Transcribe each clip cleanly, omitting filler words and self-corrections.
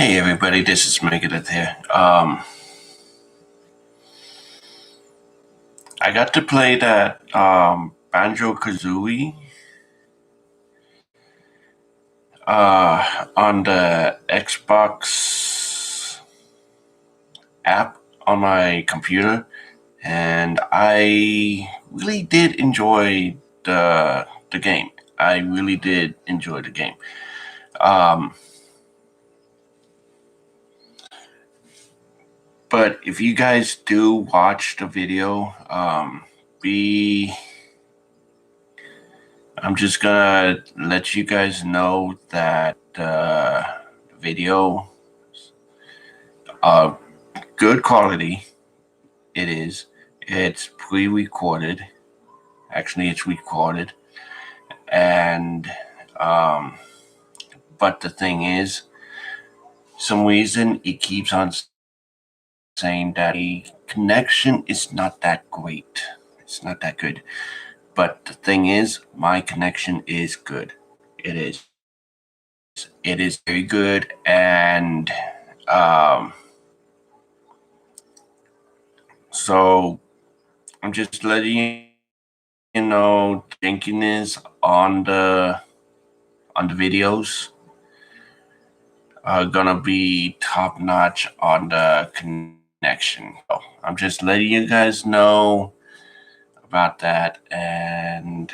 Hey everybody, this is Megadeth here. I got to play that Banjo-Kazooie on the Xbox app on my computer, and I really did enjoy the game. I really did enjoy the game. Um, but if you guys do watch the video, be I'm just gonna let you guys know that the video, uh, good quality. It is. It's pre-recorded. Actually, it's recorded, and um, but the thing is, some reason it keeps on saying that the connection is not that great. It's not that good. But the thing is, my connection is good. It is. It is very good, and um, so I'm just letting you know jankiness on the videos are gonna be top notch on the connection. So I'm just letting you guys know about that, and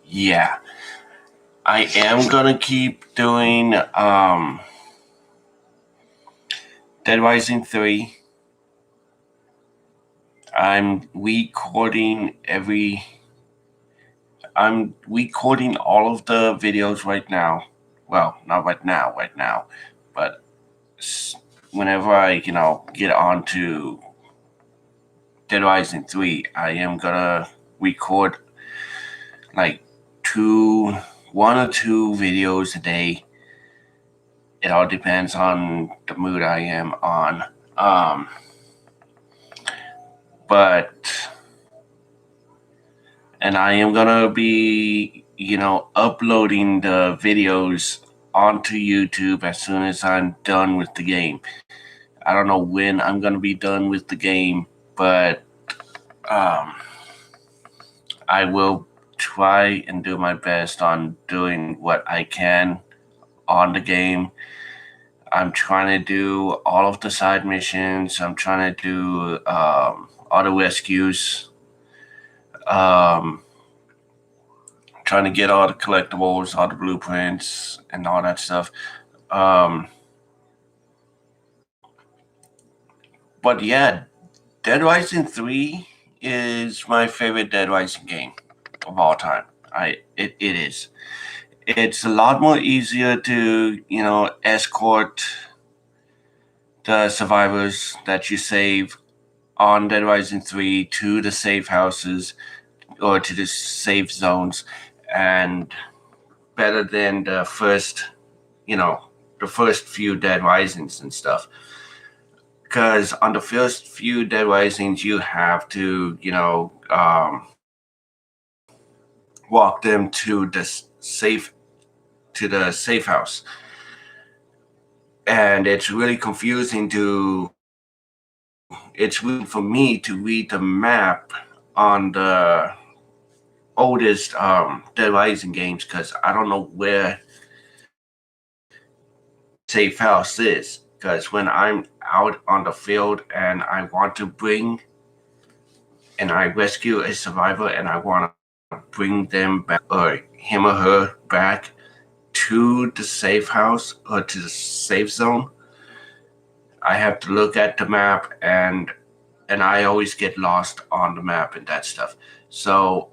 yeah, I am gonna keep doing Dead Rising 3. I'm recording every I'm recording all of the videos right now. Well, not right now, but whenever I, get on to Dead Rising 3, I am gonna record like one or two videos a day. It all depends on the mood I am on. But and I am gonna be, uploading the videos onto YouTube as soon as I'm done with the game. I don't know when I'm gonna be done with the game, but um, I will try and do my best on doing what I can on the game. I'm trying to do all of the side missions. I'm trying to do auto rescues. Um, Trying to get all the collectibles, all the blueprints, and all that stuff. Um, but yeah, Dead Rising 3 is my favorite Dead Rising game of all time. It is. It's a lot more easier to, escort the survivors that you save on Dead Rising 3 to the safe houses or to the safe zones, and better than the first few Dead Risings and stuff. Because on the first few Dead Risings, you have to, walk them to the safe house, and it's really confusing to. It's really for me to read the map on the oldest Dead Rising games because I don't know where safe house is. Because when I'm out on the field and I want to I rescue a survivor and I want to bring them back or him or her back to the safe house or to the safe zone, I have to look at the map and I always get lost on the map and that stuff. So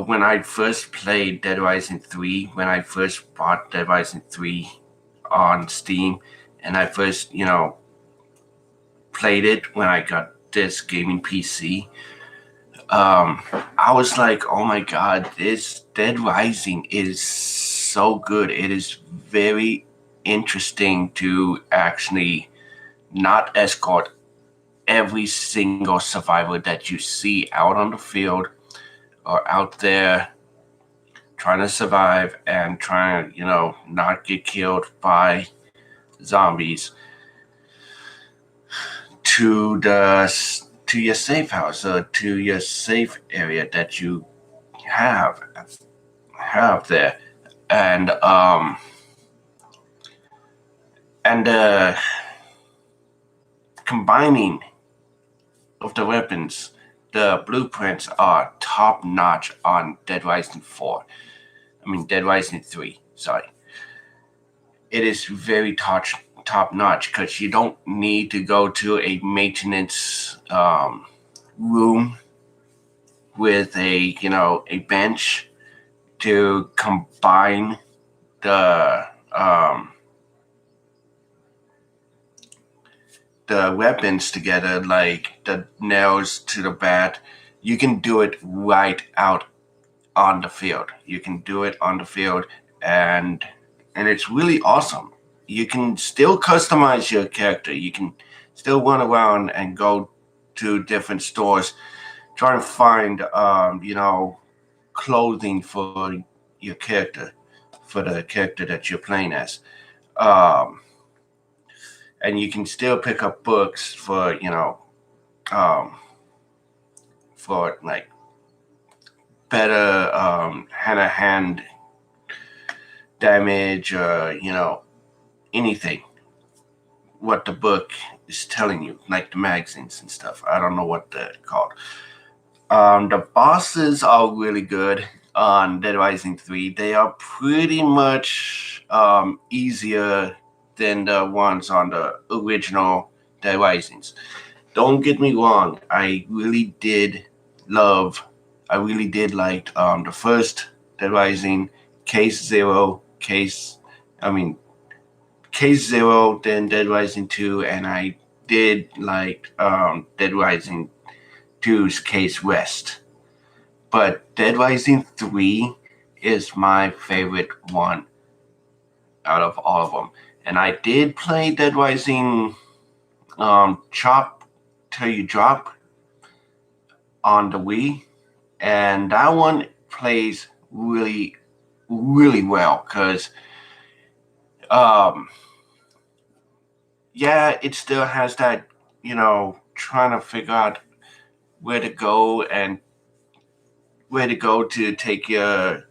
when I first played Dead Rising 3, when I first bought Dead Rising 3 on Steam, and I first, played it when I got this gaming PC, I was like, oh my god, this Dead Rising is so good. It is very interesting to actually not escort every single survivor that you see out on the field or out there trying to survive and trying to, not get killed by zombies to your safe house or to your safe area that you have there, and combining of the weapons, the blueprints are top notch on Dead Rising 4. Dead Rising 3. Sorry, it is very top notch because you don't need to go to a maintenance room with a bench to combine the weapons together, like the nails to the bat. You can do it right out on the field. You can do it on the field, and it's really awesome. You can still customize your character. You can still run around and go to different stores, try to find clothing for your character, for the character that you're playing as. And you can still pick up books for for like better hand-to-hand damage, or anything what the book is telling you, like the magazines and stuff. I don't know what they're called. The bosses are really good on Dead Rising 3. They are pretty much easier than the ones on the original Dead Risings. Don't get me wrong, I really did like the first Dead Rising, Case Zero, Case Zero, then Dead Rising 2, and I did like Dead Rising 2's Case West. But Dead Rising 3 is my favorite one out of all of them. And I did play Dead Rising Chop Till You Drop on the Wii, and that one plays really, really well because it still has that, trying to figure out where to go to take the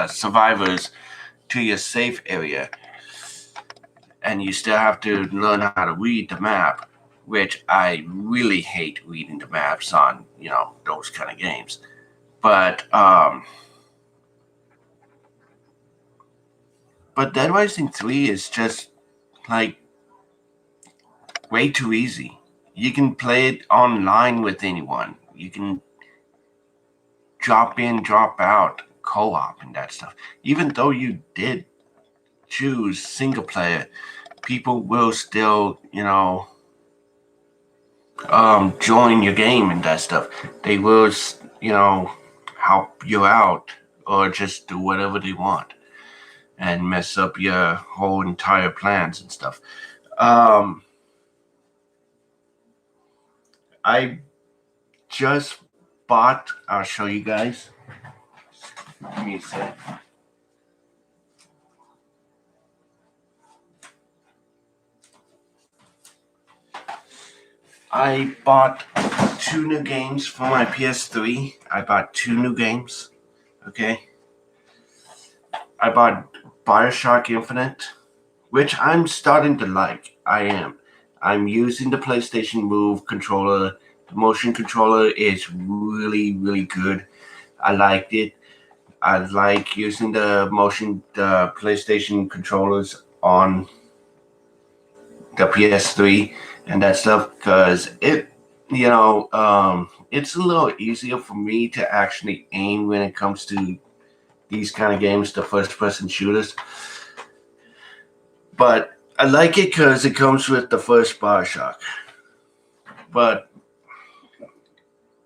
survivors to your safe area, and you still have to learn how to read the map, which I really hate reading the maps on those kind of games. But Dead Rising 3 is just like way too easy. You can play it online with anyone. You can drop in, drop out, co-op and that stuff. Even though you did choose single player, people will still, join your game and that stuff. They will, help you out or just do whatever they want and mess up your whole entire plans and stuff. I just bought, I'll show you guys. Give me a sec. I bought 2 new games for my PS3. I bought 2 new games. Okay. I bought Bioshock Infinite, which I'm starting to like. I am. I'm using the PlayStation Move controller. The motion controller is really, really good. I liked it. I like using the PlayStation controllers on the PS3 and that stuff because it's a little easier for me to actually aim when it comes to these kind of games, the first-person shooters. But I like it because it comes with the first Bioshock. But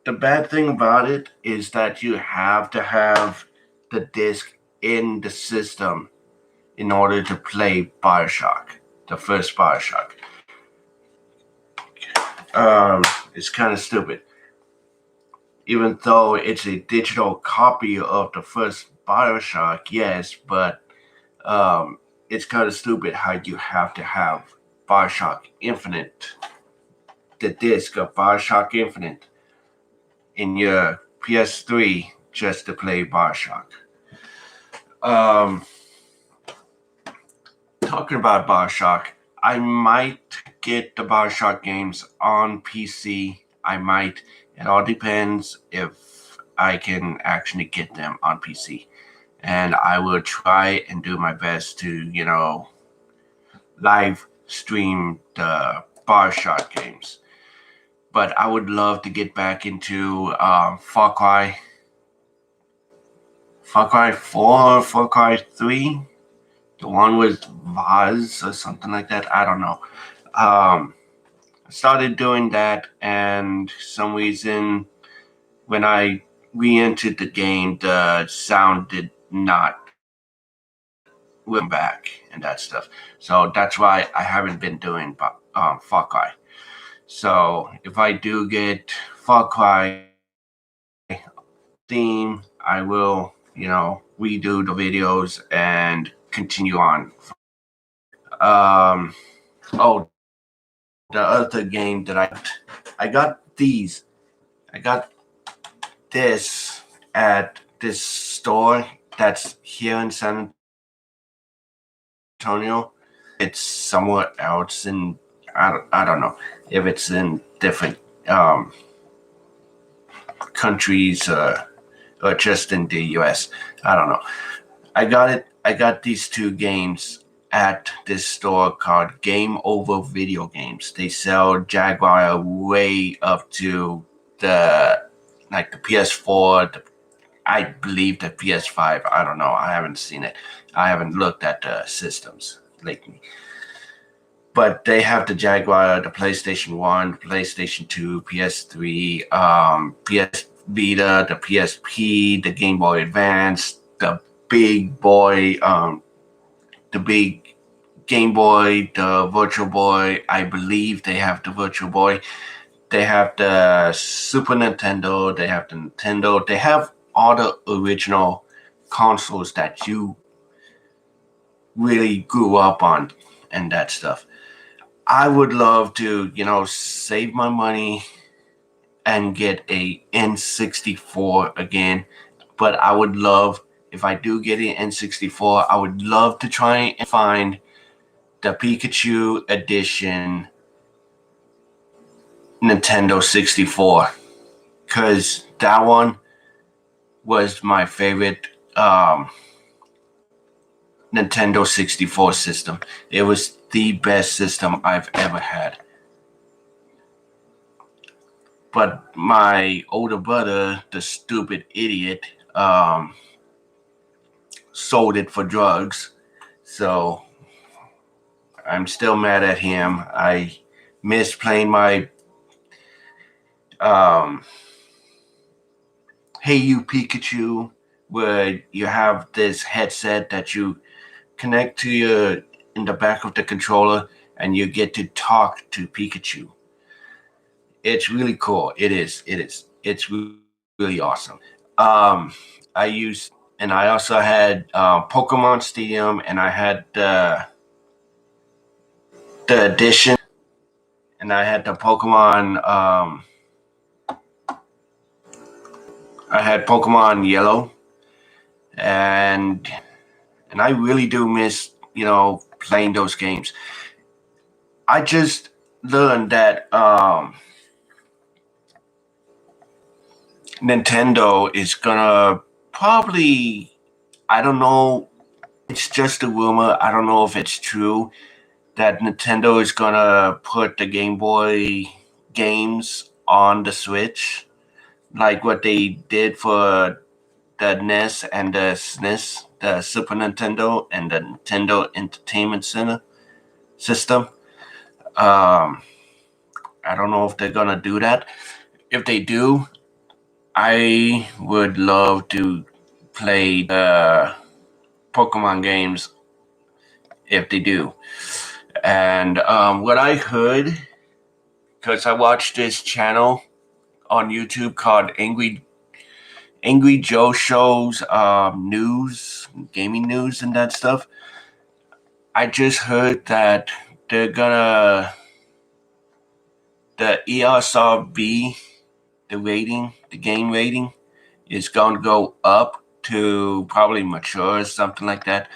the bad thing about it is that you have to have the disc in the system in order to play Bioshock, the first Bioshock. It's kind of stupid. even though it's a digital copy of the first Bioshock, yes, but it's kind of stupid how you have to have Bioshock Infinite, the disc of Bioshock Infinite, in your PS3 just to play Bioshock. Um, Talking about Bioshock, I might get the Bioshock games on PC. I might. It all depends if I can actually get them on PC. And I will try and do my best to, live stream the Bioshock games. But I would love to get back into Far Cry 4, Far Cry 3, the one with Vaz or something like that. I don't know. I started doing that, and some reason when I re-entered the game, the sound did not come back and that stuff. So that's why I haven't been doing Far Cry. So if I do get Far Cry theme, I will, redo the videos and continue on. Oh, the other game that I got these. I got this at this store that's here in San Antonio. It's somewhere else in I don't know if it's in different um, countries or just in the US. I don't know. I got it. I got these two games at this store called Game Over Video Games. They sell Jaguar way up to the the PS4, I believe the PS5. I don't know. I haven't seen it. I haven't looked at the systems lately. But they have the Jaguar, the PlayStation 1, PlayStation 2, PS3, PS Vita, the PSP, the Game Boy Advance, the big boy, the big Game Boy, the Virtual Boy. I believe they have the Virtual Boy. They have the Super Nintendo. They have the Nintendo. They have all the original consoles that you really grew up on and that stuff. I would love to, save my money and get a N64 again. But I would love, if I do get an N64, I would love to try and find the Pikachu edition Nintendo 64. Because that one was my favorite Nintendo 64 system. It was the best system I've ever had. But my older brother, the stupid idiot, sold it for drugs. So I'm still mad at him. I miss playing my um, Hey You Pikachu, where you have this headset that you connect to your in the back of the controller, and you get to talk to Pikachu. It's really cool. It is. It is. It's really awesome. Um, I used, and I also had Pokemon Stadium, and I had the edition, and I had the Pokemon. I had Pokemon Yellow, and I really do miss playing those games. I just learned that Nintendo is gonna probably, I don't know, it's just a rumor. I don't know if it's true that Nintendo is gonna put the Game Boy games on the Switch, like what they did for the NES and the SNES, the Super Nintendo and the Nintendo Entertainment Center system. Um, I don't know if they're gonna do that. If they do, I would love to play the Pokemon games if they do. And what I heard, because I watched this channel on YouTube called Angry Joe Shows news, gaming news, and that stuff. I just heard that they're gonna the ESRB, the game rating, is going to go up to probably mature or something like that,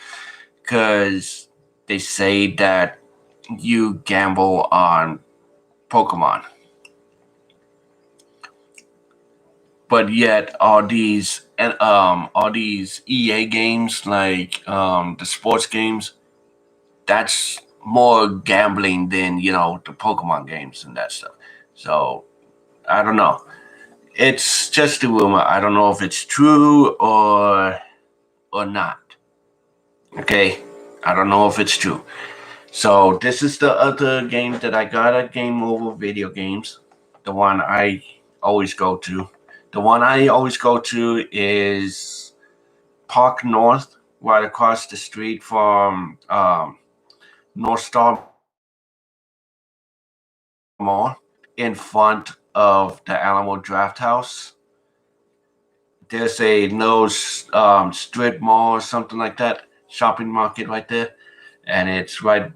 because they say that you gamble on Pokemon. But yet all these EA games, like the sports games, that's more gambling than the Pokemon games and that stuff. So I don't know. It's just a rumor. I don't know if it's true or not. Okay, I don't know if it's true. So this is the other game that I got at Game Over Video Games. The one I always go to. The one I always go to is Park North, right across the street from North Star Mall, in front of the Alamo Draft House. There's a no strip mall or something like that, shopping market right there, and it's right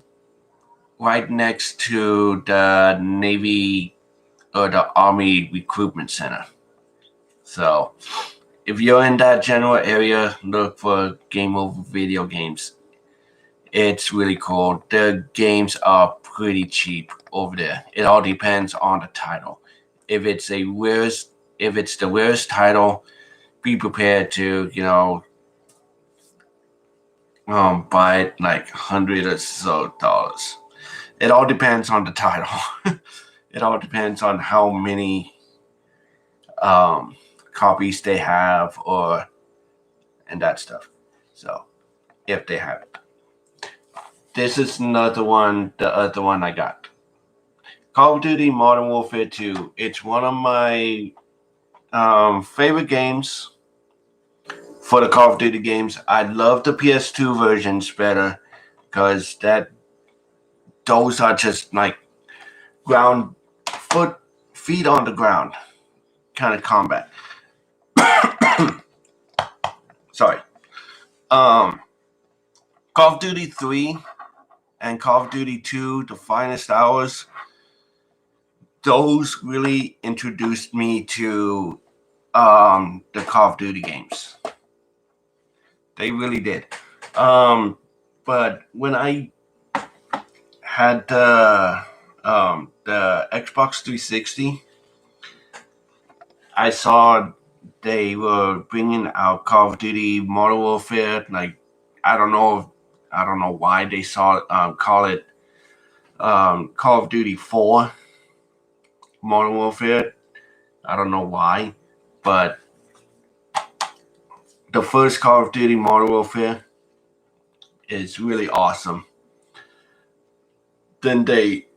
next to the Navy or the Army Recruitment Center. So if you're in that general area, look for Game Over Video Games. It's really cool. The games are pretty cheap over there. It all depends on the title. If it's the rarest title, be prepared to buy it like $100 or so. It all depends on the title. It all depends on how many copies they have and that stuff. So if they have it. This is the other one I got. Call of Duty Modern Warfare 2. It's one of my favorite games for the Call of Duty games. I love the PS2 versions better because those are just like feet on the ground kind of combat. Sorry. Call of Duty 3 and Call of Duty 2, The Finest Hours, those really introduced me to the Call of Duty games. They really did. But when I had the Xbox 360, I saw they were bringing out Call of Duty Modern Warfare. Like, I don't know why they call it Call of Duty 4 Modern Warfare. I don't know why, but the first Call of Duty Modern Warfare is really awesome. Then they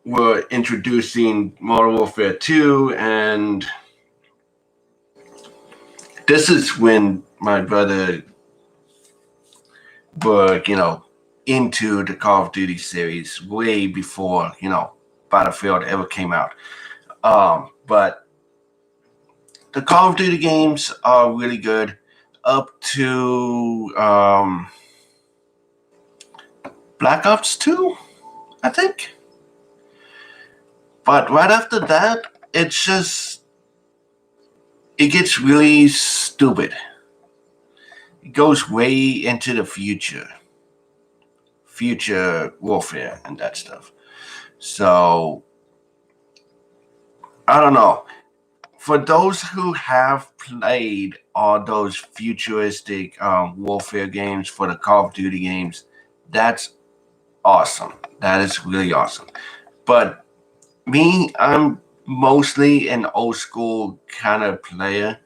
were introducing Modern Warfare 2, and this is when my brother were, into the Call of Duty series way before, Battlefield ever came out. But the Call of Duty games are really good up to Black Ops 2, I think. But right after that, it gets really stupid. It goes way into the future warfare and that stuff. So I don't know. For those who have played all those futuristic warfare games for the Call of Duty games, that's awesome. That is really awesome. But me, I'm mostly an old school kind of player.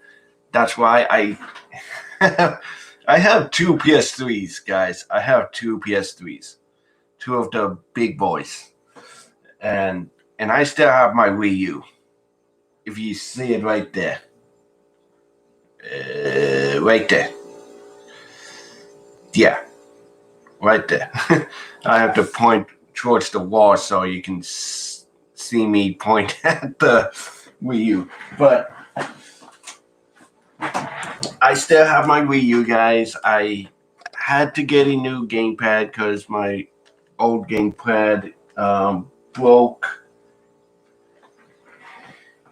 That's why I have two PS3s, guys. I have two PS3s, two of the big boys, and I still have my Wii U. If you see it right there, right there, yeah, right there. I have to point towards the wall so you can see me point at the Wii U. But I still have my Wii U, guys. I had to get a new gamepad because my old gamepad broke.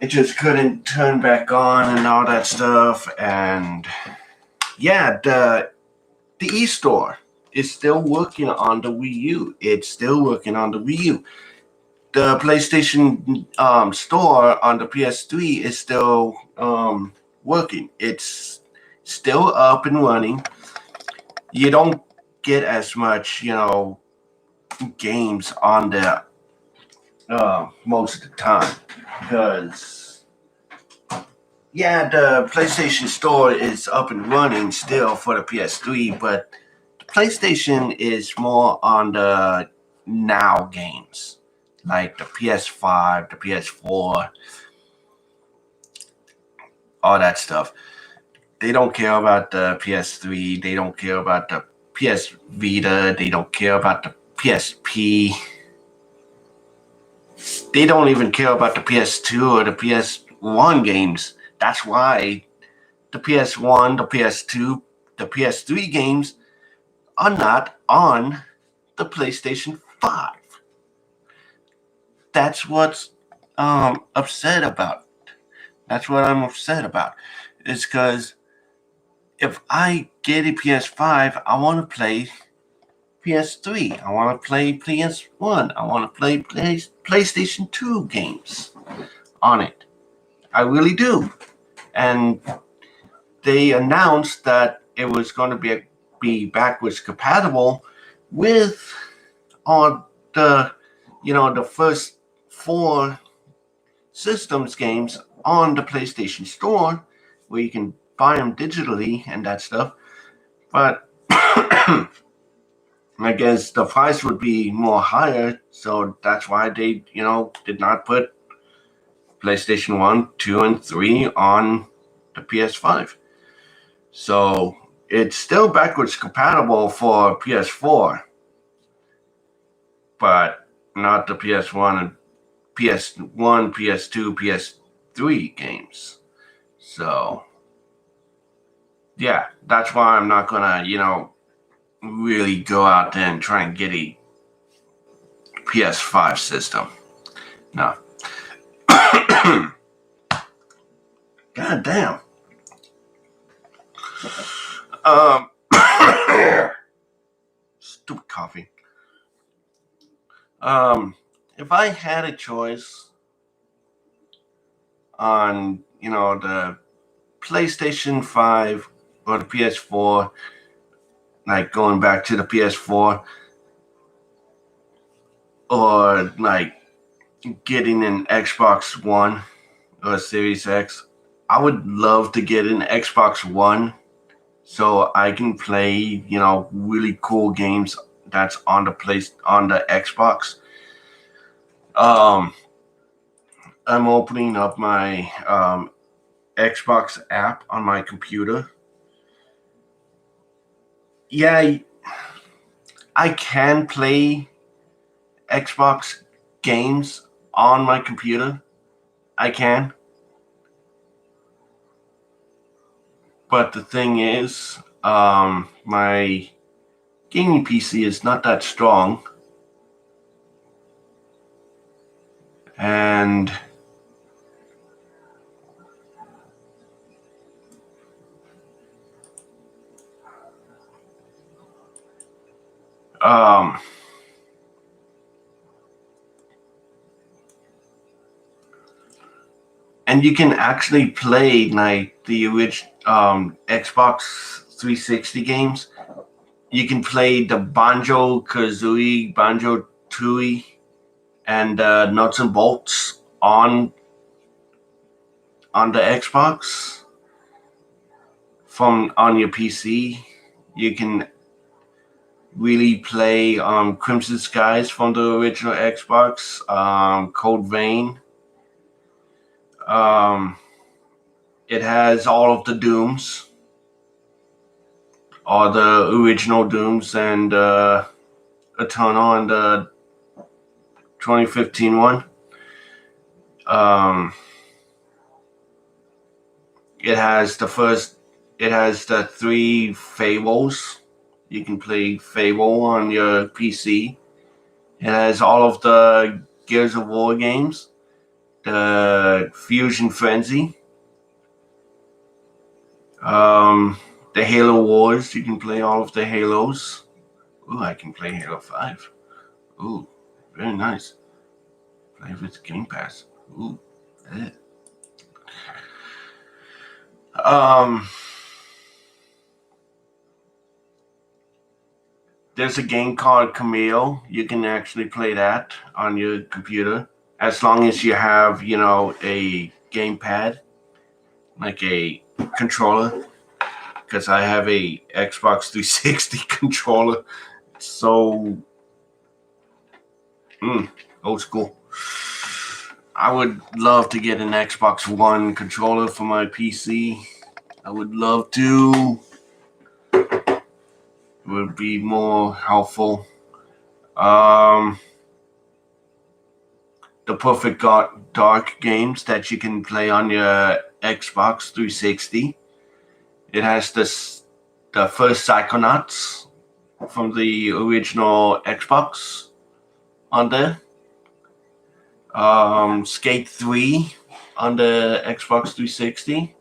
It just couldn't turn back on and all that stuff. And yeah, the eStore is still working on the Wii U. It's still working on the Wii U. The PlayStation store on the PS3 is still working. It's still up and running. You don't get as much, games on there most of the time because, yeah, the PlayStation Store is up and running still for the PS3, but the PlayStation is more on the now games, like the PS5, the PS4, all that stuff. They don't care about the PS3. They don't care about the PS Vita. They don't care about the PSP. They don't even care about the PS2 or the PS1 games. That's why the PS1, the PS2, the PS3 games are not on the PlayStation 5. That's what's upset about. That's what I'm upset about. It's because if I get a PS5, I want to play PS3. I want to play PS1. I want to play PlayStation 2 games on it. I really do. And they announced that it was going to be backwards compatible with all the, the first 4 systems games on the PlayStation Store, where you can buy them digitally and that stuff. But I guess the price would be more higher, so that's why they, did not put PlayStation 1, 2, and 3 on the PS5. So it's still backwards compatible for PS4, but not the PS1 and PS1, PS2, PS3 games. So yeah, that's why I'm not gonna, really go out there and try and get a PS5 system. No. God damn. Stupid coffee. If I had a choice on, the PlayStation 5 or the PS4, like going back to the PS4, or like getting an Xbox One or a Series X, I would love to get an Xbox One so I can play, really cool games that's on the Xbox. I'm opening up my Xbox app on my computer. Yeah, I can play Xbox games on my computer. I can. But the thing is, my gaming PC is not that strong. And and you can actually play like the original Xbox 360 games. You can play the Banjo-Kazooie, Banjo-Tooie, and Nuts and Bolts on the Xbox from on your PC. You can really play Crimson Skies from the original Xbox, Code Vein. It has all of the Dooms, all the original Dooms, and Eternal and the 2015 one. It has the first. It has the 3 Fables. You can play Fable on your PC. It has all of the Gears of War games, the Fusion Frenzy, um, the Halo Wars. You can play all of the Halos. Ooh, I can play Halo 5. Ooh, very nice. Play with Game Pass. Ooh. Eh. Um, there's a game called Camille. You can actually play that on your computer as long as you have, a gamepad, like a controller. Because I have a Xbox 360 controller, so old school. I would love to get an Xbox One controller for my PC. I would love to. It would be more helpful. Um, the perfect dark games that you can play on your Xbox 360. It has the first Psychonauts from the original Xbox on there. Skate 3 on the Xbox 360.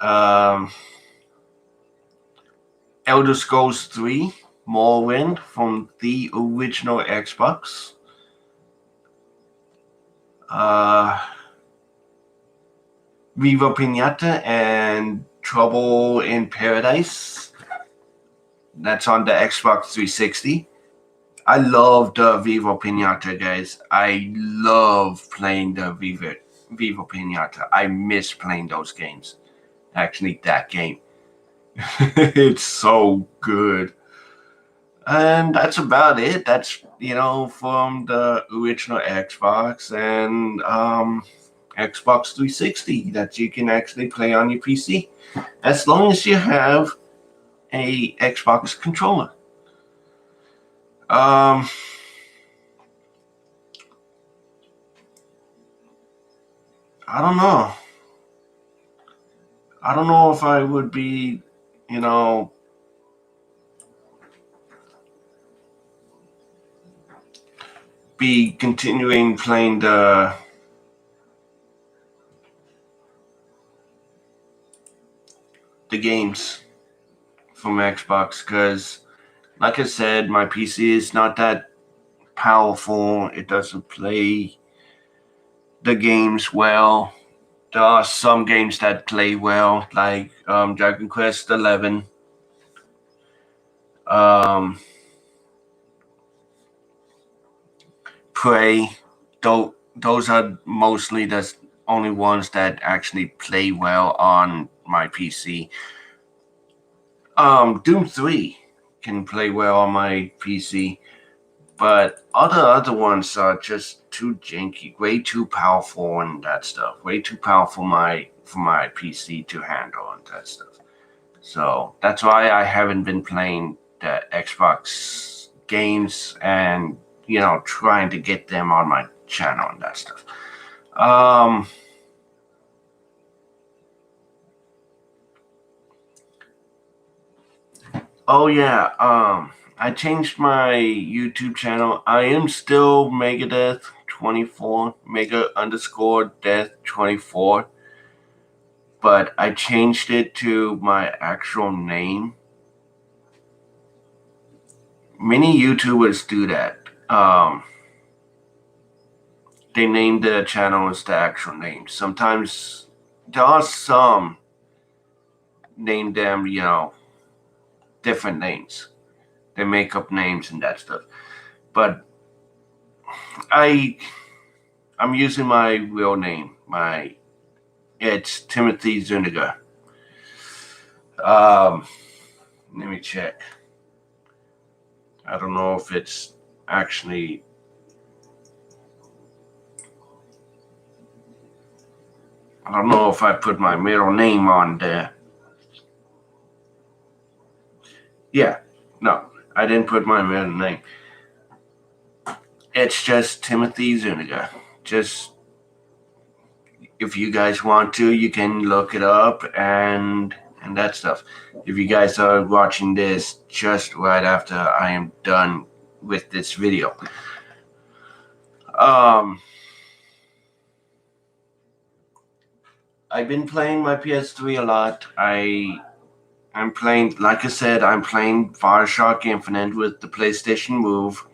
Um, Elder Scrolls 3 Morrowind from the original Xbox. Uh, Viva Pinata and Trouble in Paradise. That's on the Xbox 360. I love the Viva Pinata, guys. I love playing the Viva Pinata. I miss playing those games. Actually, that game. It's so good. And that's about it. That's, from the original Xbox and Xbox 360 that you can actually play on your PC. As long as you have a Xbox controller. Um, I don't know. I don't know if I would be, you know, be continuing playing the games from Xbox because, like I said, my PC is not that powerful. It doesn't play the games well. There are some games that play well, like Dragon Quest 11. Um, Prey. Those are mostly the only ones that actually play well on my PC. Doom 3 can play well on my PC, but other ones are just too janky, way too powerful and that stuff. Way too powerful for my PC to handle and that stuff. So that's why I haven't been playing the Xbox games and trying to get them on my channel and that stuff. Um, oh yeah. I changed my YouTube channel. I am still Megadeth24, Mega underscore Death 24, but I changed it to my actual name. Many YouTubers do that. They name their channels the actual name. Sometimes there are some name them, different names. They make up names and that stuff. But I I'm using my real name. It's Timothy Zuniga. Um, Let me check. I don't know if it's actually. I don't know if I put my middle name on there. Yeah, no, I didn't put my middle name. It's just Timothy Zuniga. Just if you guys want to, you can look it up and that stuff. If you guys are watching this just right after I am done with this video. I've been playing my PS3 a lot. I'm playing, like I said, I'm playing Bioshock Infinite with the PlayStation Move.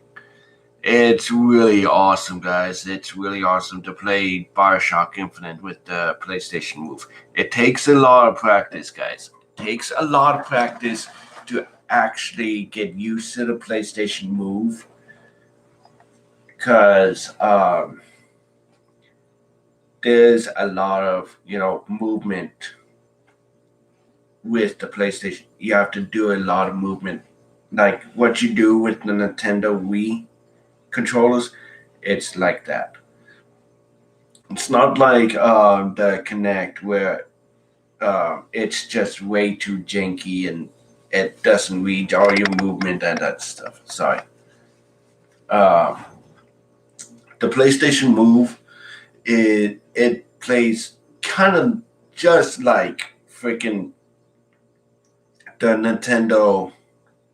It's really awesome, guys. It's really awesome to play Bioshock Infinite with the PlayStation Move. It takes a lot of practice, guys. It takes a lot of practice to actually get used to the PlayStation Move, because there's a lot of movement with the PlayStation. You have to do a lot of movement, like what you do with the Nintendo Wii controllers. It's like that. It's not like the Kinect, where it's just way too janky and it doesn't read all your movement and that stuff. Sorry. Uh, the PlayStation Move, it plays kind of just like freaking the Nintendo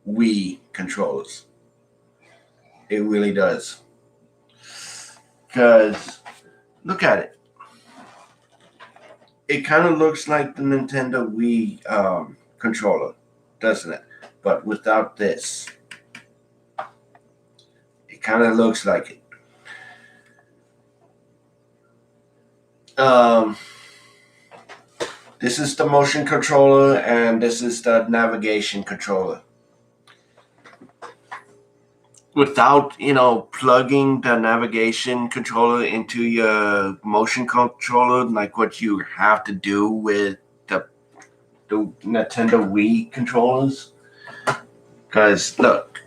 Wii controllers. It really does. Because look at it. It kind of looks like the Nintendo Wii controller, doesn't it? But without this, it kind of looks like it. This is the motion controller, and this is the navigation controller. Without, plugging the navigation controller into your motion controller, like what you have to do with the Nintendo Wii controllers. Because, look.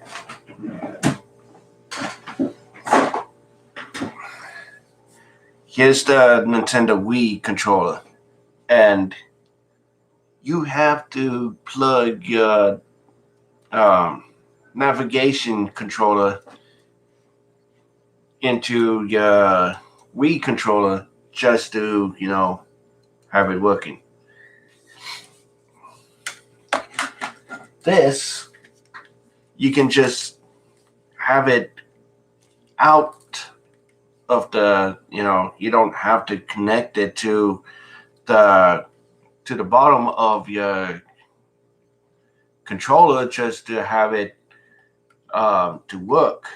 Here's the Nintendo Wii controller. And you have to plug your navigation controller into your Wii controller just to, have it working. This, you can just have it out of the, you don't have to connect it to the bottom of your controller just to have it to work.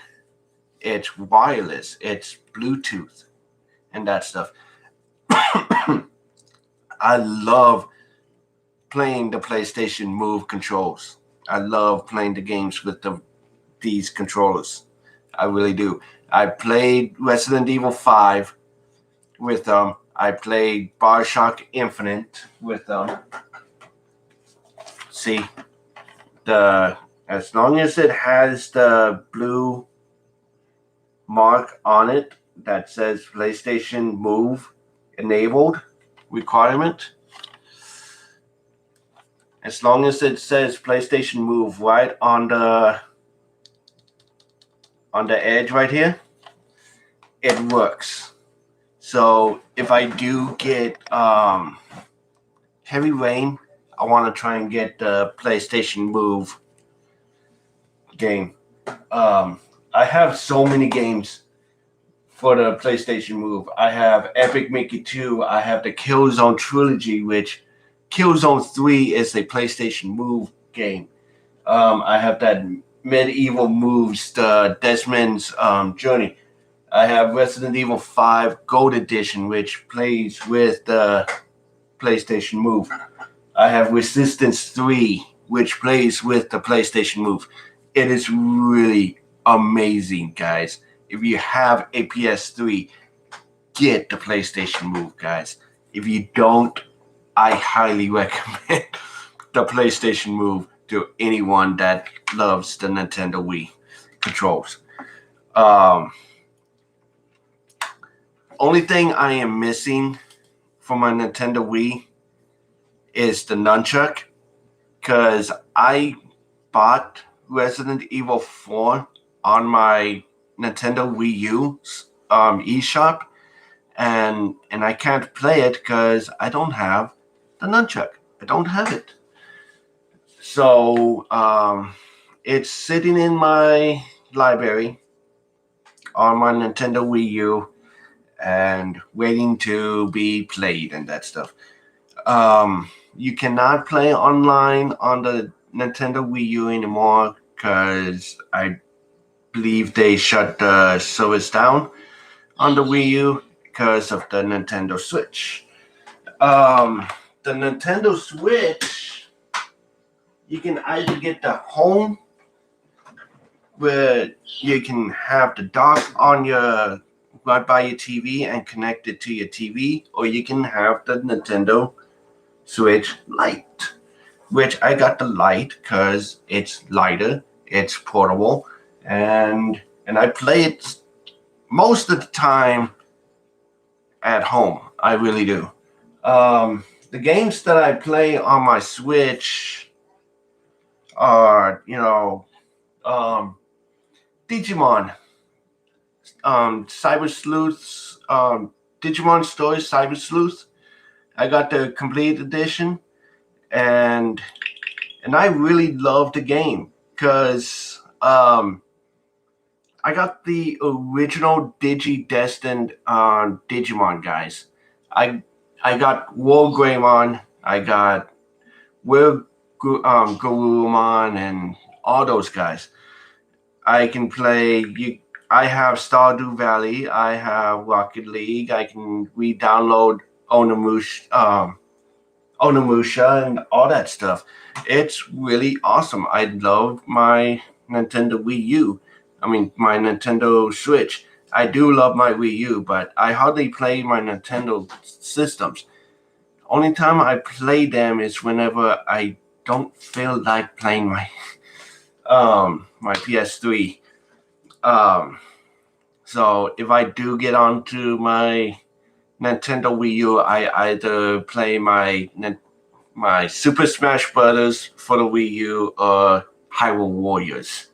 It's wireless, it's Bluetooth, and that stuff. I love playing the PlayStation Move controls. I love playing the games with these controllers. I really do. I played Resident Evil 5 with them. I played Bioshock Infinite with them. See, as long as it has the blue mark on it that says PlayStation Move enabled requirement, as long as it says PlayStation Move right on the edge right here, it works. So if I do get heavy rain, I want to try and get the PlayStation Move game. I have so many games for the PlayStation Move. I have Epic Mickey 2. I have the Killzone Trilogy, which Killzone 3 is a PlayStation Move game. I have that Medieval Moves, the Desmond's Journey. I have Resident Evil 5 Gold Edition, which plays with the PlayStation Move. I have Resistance 3, which plays with the PlayStation Move. It is really amazing, guys. If you have a PS3, get the PlayStation Move, guys. If you don't, I highly recommend the PlayStation Move to anyone that loves the Nintendo Wii controls. Only thing I am missing from my Nintendo Wii is the nunchuck, because I bought Resident Evil 4 on my Nintendo Wii U eShop, and I can't play it because I don't have the nunchuck. I don't have it. So it's sitting in my library on my Nintendo Wii U and waiting to be played and that stuff. You cannot play online on the Nintendo Wii U anymore because I believe they shut the service down on the Wii U because of the Nintendo Switch. The Nintendo Switch, you can either get the home where you can have the dock on your right by your TV and connect it to your TV, or you can have the Nintendo Switch Lite, which I got the Lite because it's lighter, it's portable, and I play it most of the time at home. I really do. The games that I play on my Switch are, Digimon, Cyber Sleuths, Digimon Story Cyber Sleuth. I got the complete edition, and I really love the game because I got the original Digi-Destined Digimon guys. I I got Wargreymon, I got Will Garurumon, and all those guys. I can play. I have Stardew Valley. I have Rocket League. I can re-download Onimusha and all that stuff. It's really awesome. I love my Nintendo Wii U. I mean, my Nintendo Switch. I do love my Wii U, but I hardly play my Nintendo systems. Only time I play them is whenever I don't feel like playing my PS3. Um, so if I do get onto my Nintendo Wii U, I either play my Super Smash Brothers for the Wii U or Hyrule Warriors,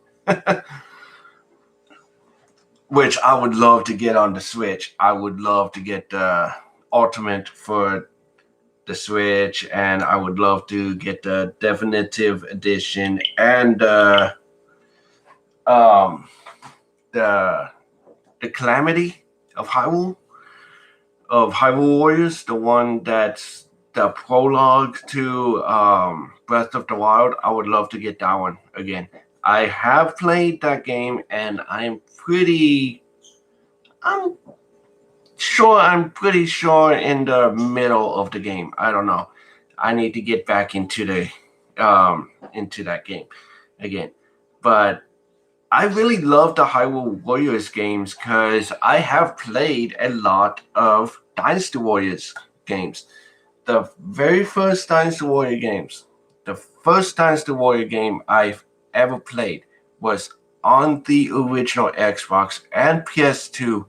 which I would love to get on the Switch. I would love to get the Ultimate for the Switch, and I would love to get the Definitive Edition and um, the the Calamity of Hyrule Warriors, the one that's the prologue to Breath of the Wild. I would love to get that one again. I have played that game, and I'm pretty sure in the middle of the game. I don't know. I need to get back into that game again. But I really love the Hyrule Warriors games because I have played a lot of Dynasty Warriors games. The very first Dynasty Warrior games, the first Dynasty Warrior game I've ever played was on the original Xbox and PS2,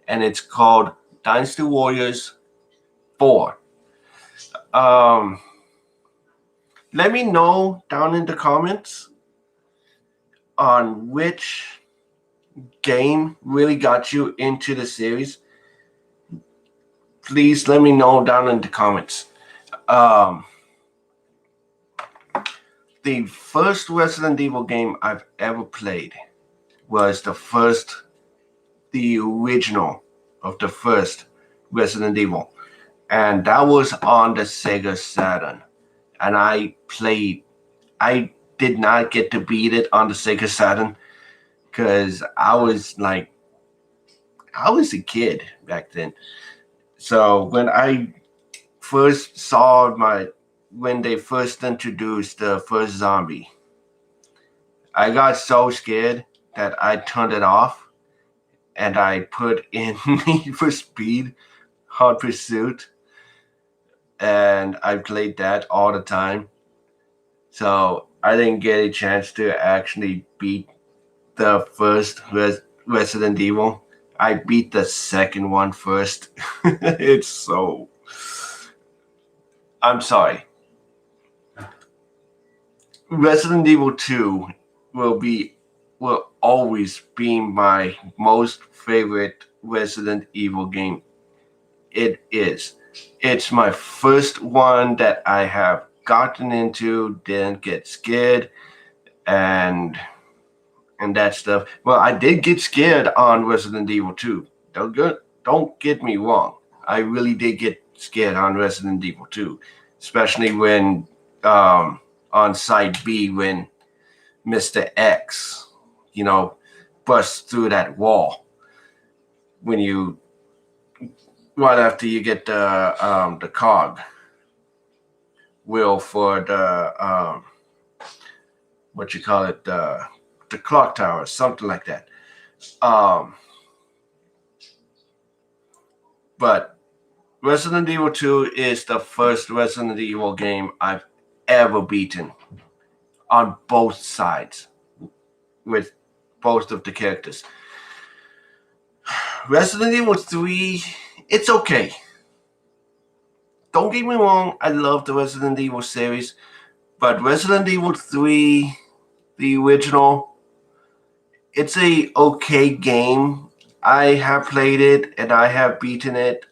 and it's called Dynasty Warriors 4. Um, Let me know down in the comments on which game really got you into the series. Please let me know down in the comments. The first Resident Evil game I've ever played was the original of the first Resident Evil, and that was on the Sega Saturn. And I did not get to beat it on the Sega Saturn because I was a kid back then. So when they first introduced the first zombie, I got so scared that I turned it off and I put in Need for Speed Hot Pursuit, and I played that all the time. So I didn't get a chance to actually beat the first Resident Evil. I beat the second one first. It's so. I'm sorry. Resident Evil 2 will always be my most favorite Resident Evil game it is. It's my first one that I have gotten into, didn't get scared, and that stuff. Well, I did get scared on Resident Evil 2. Don't get me wrong. I really did get scared on Resident Evil 2, especially when on Site B when Mr. X, busts through that wall when you right after you get the cog wheel for the what you call it, the clock tower, something like that. Um, but Resident Evil 2 is the first Resident Evil game I've ever beaten on both sides with both of the characters. Resident Evil 3, it's okay. Don't get me wrong, I love the Resident Evil series, but Resident Evil 3, the original, it's a okay game. I have played it and I have beaten it.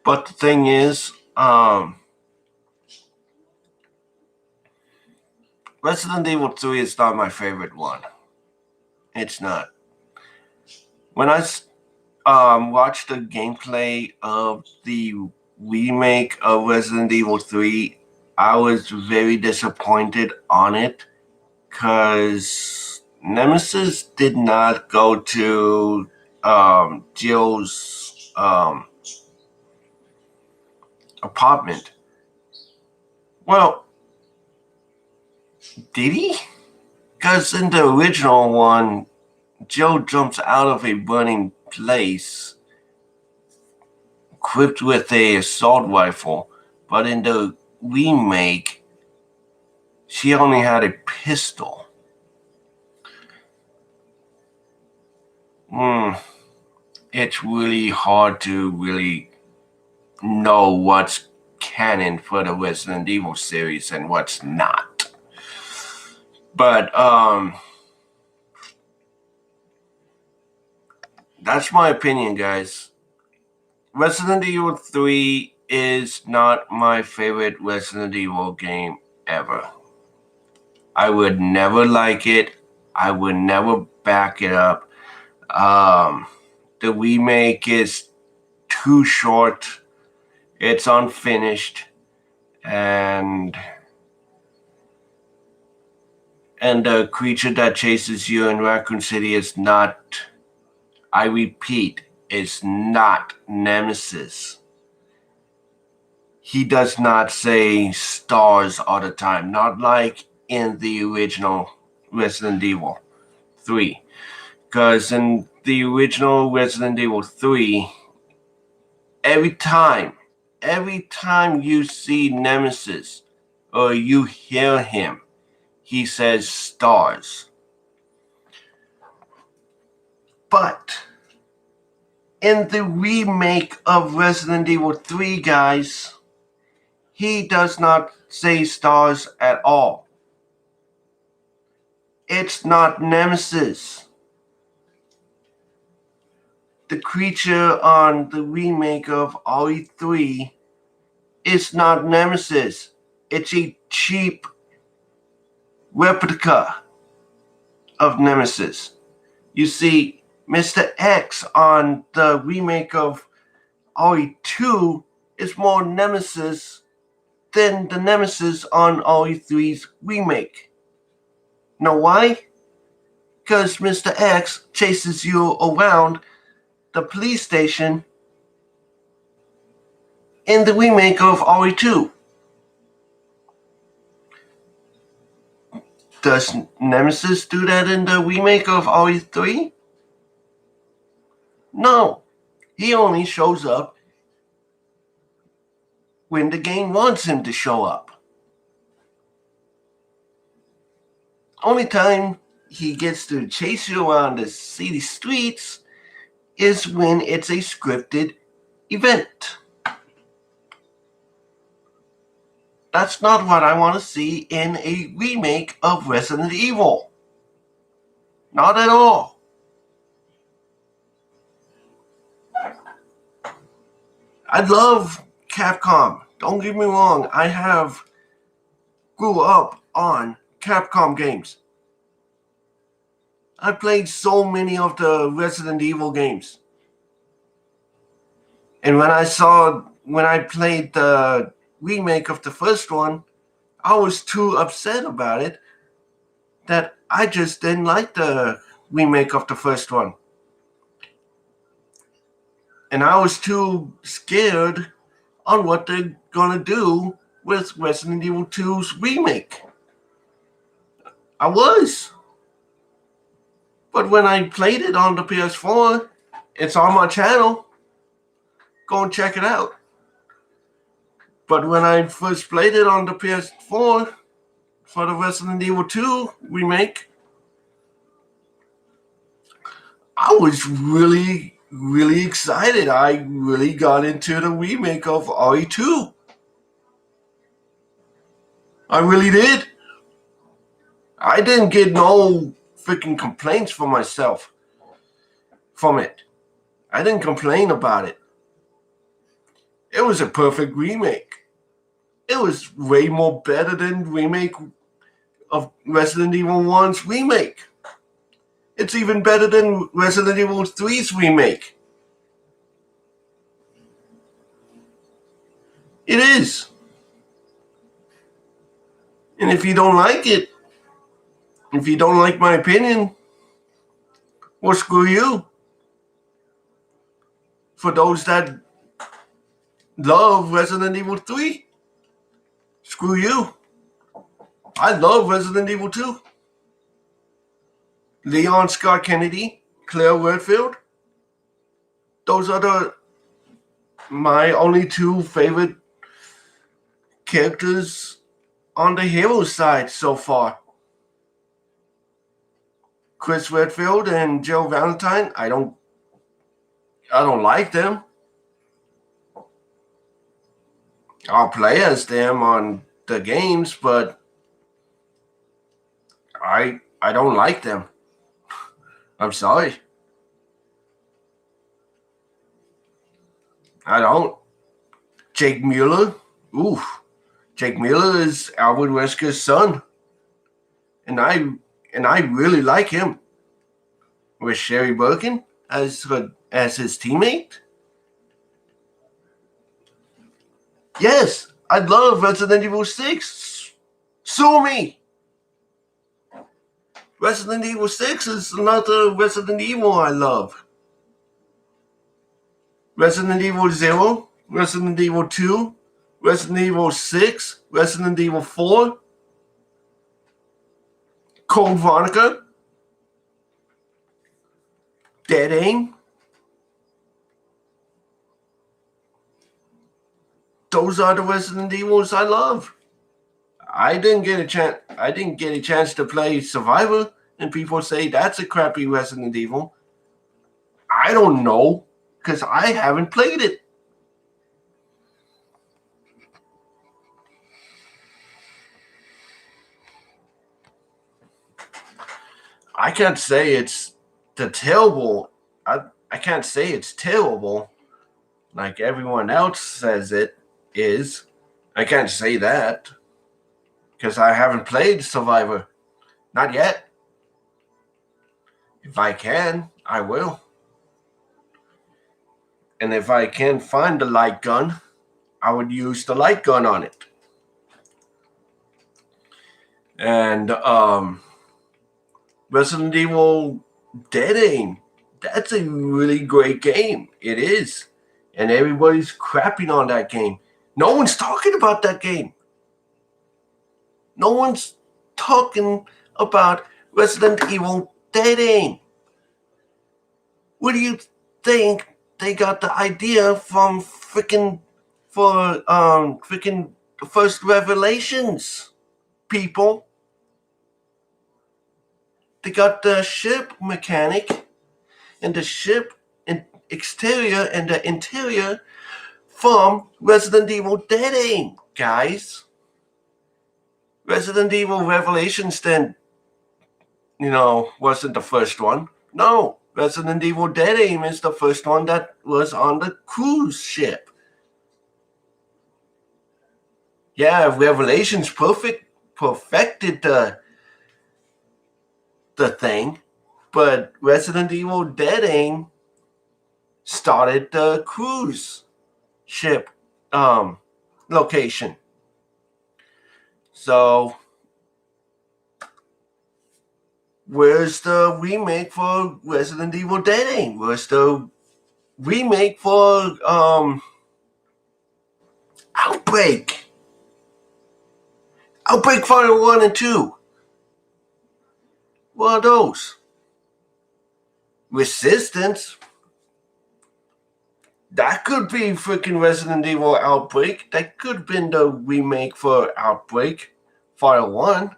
But the thing is, Resident Evil 3 is not my favorite one. It's not. When I watched the gameplay of the remake of Resident Evil 3, I was very disappointed on it because Nemesis did not go to Jill's apartment. Well, did he? Because in the original one, Jill jumps out of a burning place equipped with a assault rifle, but in the remake, she only had a pistol. It's really hard to really know what's canon for the Resident Evil series and what's not. But that's my opinion, guys. Resident Evil 3 is not my favorite Resident Evil game ever. I would never like it. I would never back it up. The remake is too short. It's unfinished. And the creature that chases you in Raccoon City is not, I repeat, is not Nemesis. He does not say stars all the time, not like in the original Resident Evil 3. Because in the original Resident Evil 3, every time you see Nemesis or you hear him, he says stars. But in the remake of Resident Evil 3, guys, he does not say stars at all. It's not Nemesis. The creature on the remake of RE3 is not Nemesis. It's a cheap replica of Nemesis. You see, Mr. X on the remake of RE2 is more Nemesis than the Nemesis on RE3's remake. Know why? Because Mr. X chases you around the police station in the remake of RE2. Does Nemesis do that in the remake of RE3? No. He only shows up when the game wants him to show up. Only time he gets to chase you around the city streets is when it's a scripted event. That's not what I want to see in a remake of Resident Evil. Not at all. I love Capcom. Don't get me wrong. I have grew up on Capcom games. I played so many of the Resident Evil games. And when I played the remake of the first one, I was too upset about it that I just didn't like the remake of the first one. And I was too scared on what they're gonna do with Resident Evil 2's remake. I was. But when I played it on the PS4, it's on my channel. Go and check it out. But when I first played it on the PS4 for the Resident Evil 2 remake, I was really, really excited. I really got into the remake of RE2. I really did. I didn't get no freaking complaints for myself from it. I didn't complain about it. It was a perfect remake. It was way more better than remake of Resident Evil 1's remake. It's even better than Resident Evil 3's remake. It is. And if you don't like it, if you don't like my opinion, well, screw you. For those that love Resident Evil 3, screw you. I love Resident Evil 2. Leon Scott Kennedy, Claire Redfield. Those are my only two favorite characters on the hero side so far. Chris Redfield and Jill Valentine, I don't like them. I'll play as them on the games, but I don't like them. I'm sorry. I don't. Jake Mueller. Ooh. Jake Mueller is Albert Wesker's son. And I really like him. With Sherry Birkin as his teammate. Yes, I love Resident Evil 6. Sue me. Resident Evil 6 is another Resident Evil I love. Resident Evil 0, Resident Evil 2, Resident Evil 6, Resident Evil 4, Code Veronica, Dead Aim. Those are the Resident Evils I love. I didn't get a chance to play Survivor, and people say that's a crappy Resident Evil. I don't know, because I haven't played it. I can't say it's terrible. I can't say it's terrible like everyone else says it is. I can't say that because I haven't played Survivor. Not yet. If I can, I will. And if I can find the light gun, I would use the light gun on it. And Resident Evil Dead Aim, that's a really great game. It is. And everybody's crapping on that game. No one's talking about that game. No one's talking about Resident Evil Dead Aim. Where do you think they got the idea from freaking First Revelations, people? They got the ship mechanic and the ship exterior and the interior from Resident Evil Dead Aim, guys. Resident Evil Revelations then, wasn't the first one. No, Resident Evil Dead Aim is the first one that was on the cruise ship. Yeah, Revelations perfected the thing, but Resident Evil Dead Aim started the cruise ship location. So where's the remake for Resident Evil Dead Aim? Where's the remake for Outbreak? Outbreak Fire 1 and 2. What are those? Resistance? That could be freaking Resident Evil Outbreak. That could have been the remake for Outbreak Fire 1.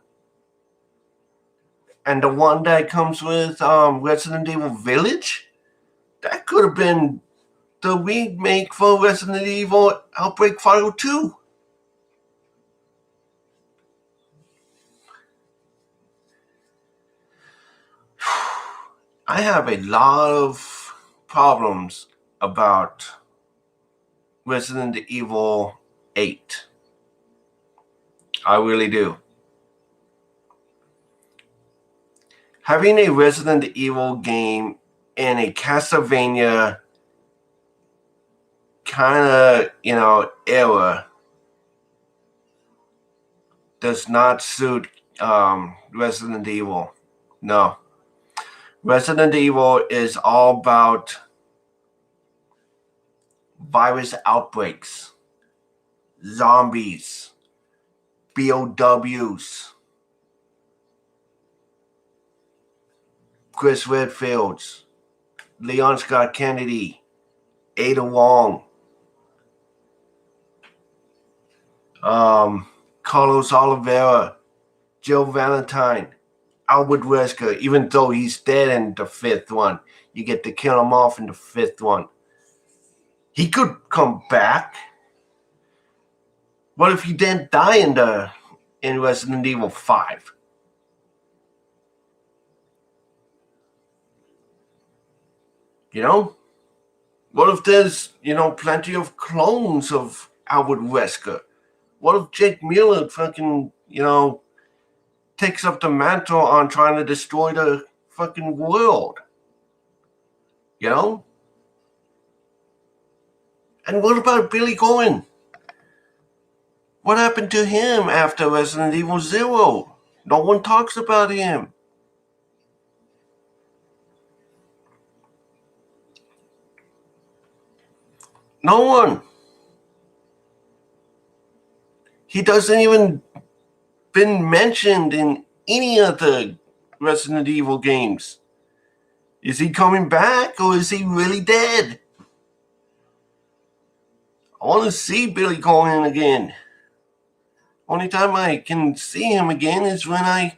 And the one that comes with Resident Evil Village? That could have been the remake for Resident Evil Outbreak Fire 2. I have a lot of problems about Resident Evil 8. I really do. Having a Resident Evil game in a Castlevania kind of, era does not suit Resident Evil. No. Resident Evil is all about virus outbreaks, zombies, BOWs, Chris Redfields, Leon Scott Kennedy, Ada Wong, Carlos Oliveira, Joe Valentine, Albert Wesker, even though he's dead in the fifth one. You get to kill him off in the fifth one. He could come back. What if he didn't die in Resident Evil 5? What if there's, plenty of clones of Albert Wesker? What if Jake Miller fucking, takes up the mantle on trying to destroy the fucking world? And what about Billy Cohen? What happened to him after Resident Evil 0? No one talks about him. No one. He doesn't even been mentioned in any of the Resident Evil games. Is he coming back or is he really dead? I want to see Billy Cohen again. Only time I can see him again is when I,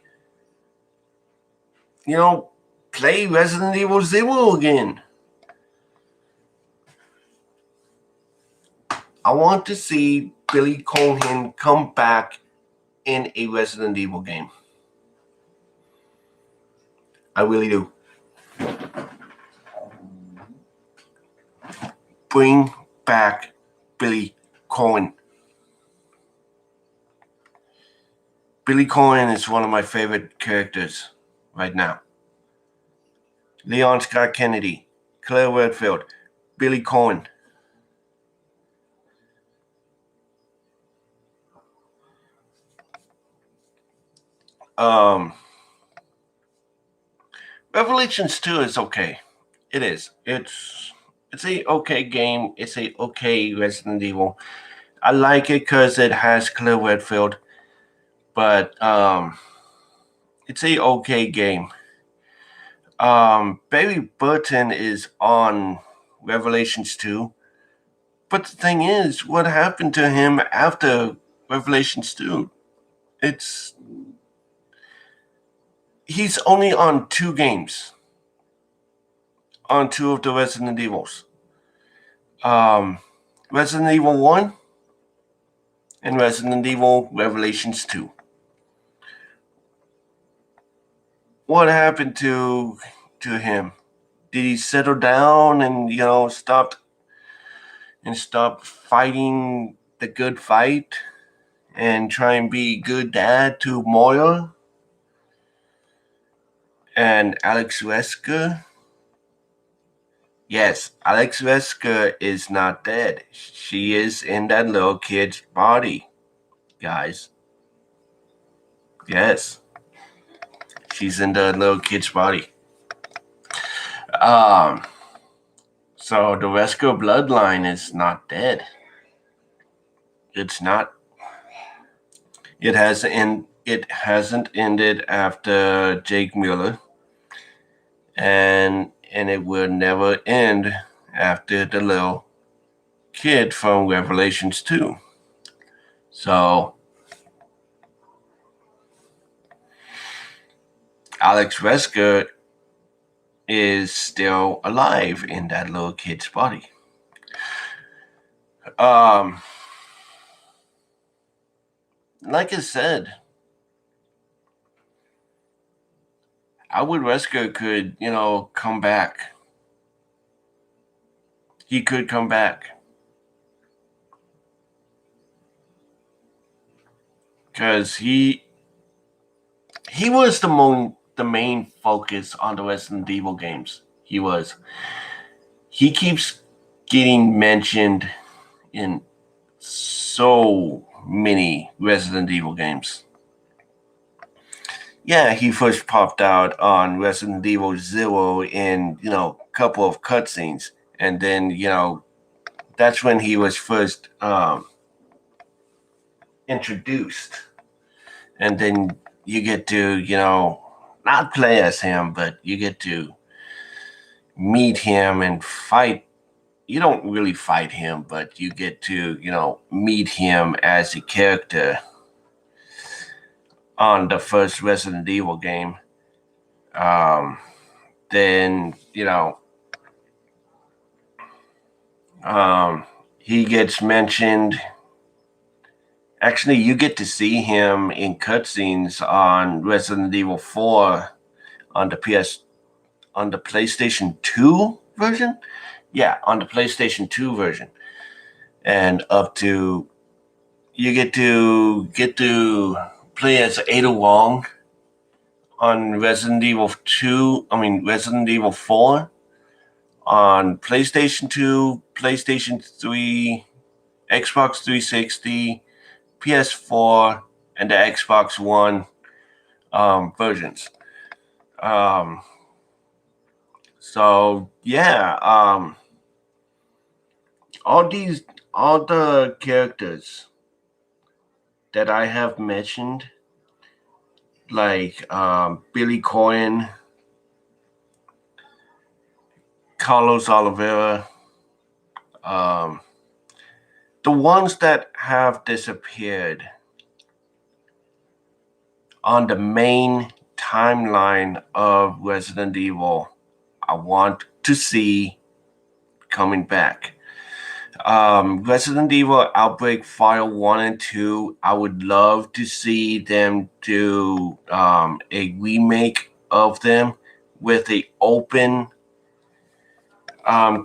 play Resident Evil 0 again. I want to see Billy Cohen come back in a Resident Evil game. I really do. Bring back Billy Cohen. Billy Cohen is one of my favorite characters right now. Leon Scott Kennedy, Claire Redfield, Billy Cohen. Revelations 2 is okay. It is. It's a okay game. It's a okay Resident Evil. I like it because it has Claire Redfield, but it's a okay game. Barry Burton is on Revelations 2, but the thing is, what happened to him after Revelations 2? He's only on 2 games. On 2 of the Resident Evils. Resident Evil 1 and Resident Evil Revelations 2. what happened to him? Did he settle down and stop fighting the good fight and try and be good dad to Moira and Alex Wesker? Yes, Alex Wesker is not dead. She is in that little kid's body, guys. Yes, she's in the little kid's body. Um, so the Wesker bloodline is not dead. It's not. It hasn't ended after Jake Mueller, and it will never end after the little kid from Revelations 2. So Alex Wesker is still alive in that little kid's body. Like I said, Albert Wesker could, come back. He could come back. Because he was the main focus on the Resident Evil games. He was. He keeps getting mentioned in so many Resident Evil games. Yeah, he first popped out on Resident Evil 0 in, a couple of cutscenes. And then, that's when he was first introduced. And then you get to, not play as him, but you get to meet him and fight. You don't really fight him, but you get to, meet him as a character on the first Resident Evil game. Then, he gets mentioned. Actually, you get to see him in cutscenes on Resident Evil 4 on the PlayStation 2 version. Yeah, on the PlayStation 2 version, and up to you get to play as Ada Wong on Resident Evil 2. I mean Resident Evil 4 on PlayStation 2, PlayStation 3, Xbox 360, PS4, and the Xbox One versions. So yeah, all the characters that I have mentioned, like Billy Corgan, Carlos Oliveira, the ones that have disappeared on the main timeline of Resident Evil, I want to see coming back. Resident Evil Outbreak File 1 and 2, I would love to see them do a remake of them with a open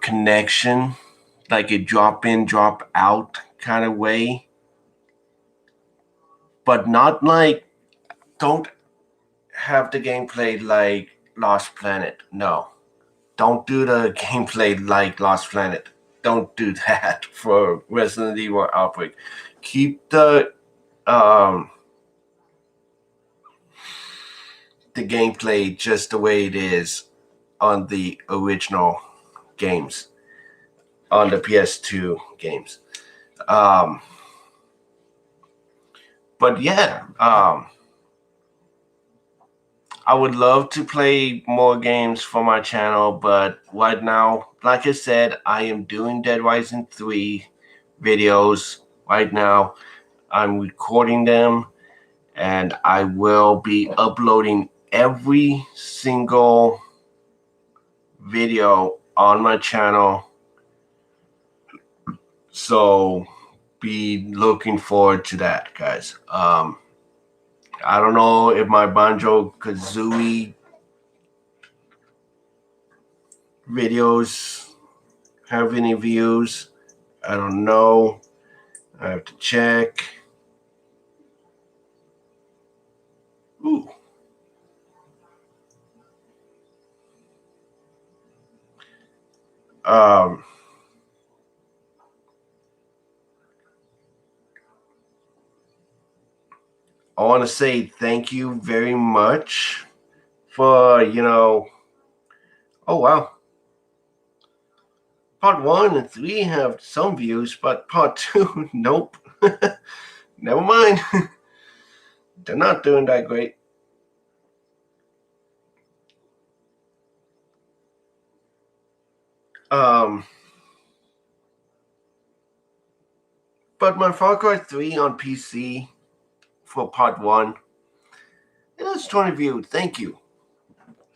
connection, like a drop in, drop out kind of way. But not like, don't have the gameplay like Lost Planet. No. Don't do the gameplay like Lost Planet. Don't do that for Resident Evil Outbreak. Keep the gameplay just the way it is on the original games, on the PS2 games. But yeah, I would love to play more games for my channel, but right now, like I said, I am doing Dead Rising 3 videos right now. I'm recording them, and I will be uploading every single video on my channel. So be looking forward to that, guys. I don't know if my Banjo Kazooie videos have any views. I don't know. I have to check. Ooh. Um, I want to say thank you very much for, oh wow. Part 1 and 3 have some views, but part 2, nope. Never mind. They're not doing that great. Um, but my Far Cry 3 on PC for part 1, it has 20 views. Thank you.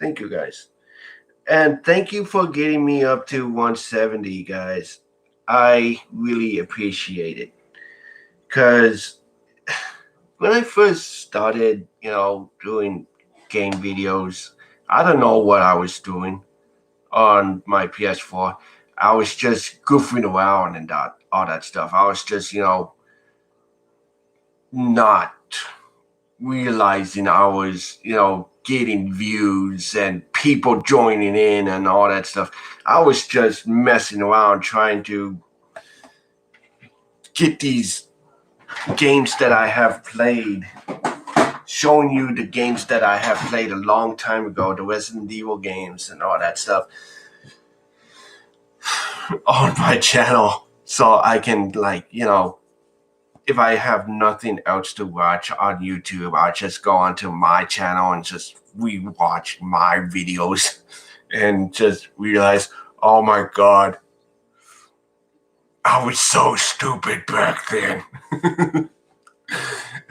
Thank you, guys. And thank you for getting me up to 170, guys. I really appreciate it. Because when I first started, doing game videos, I don't know what I was doing on my PS4. I was just goofing around and all that stuff. I was just, not realizing I was, getting views and people joining in and all that stuff. I was just messing around trying to get these games that I have played, showing you the games that I have played a long time ago, the Resident Evil games and all that stuff on my channel. So I can, if I have nothing else to watch on YouTube, I'll just go onto my channel and just rewatch my videos and just realize, oh my God, I was so stupid back then.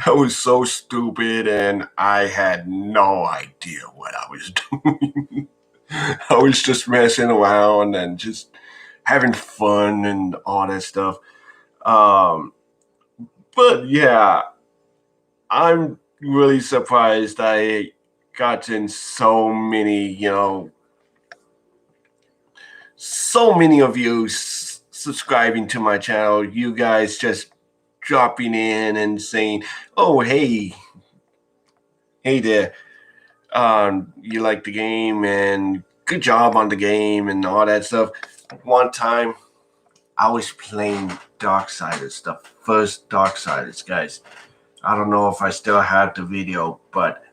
I was so stupid and I had no idea what I was doing. I was just messing around and just having fun and all that stuff. But yeah, I'm really surprised I gotten so many, so many of you subscribing to my channel. You guys just dropping in and saying, "Oh, hey there, you like the game and good job on the game and all that stuff." One time, I was playing Darksiders, the first Darksiders, guys. I don't know if I still have the video, but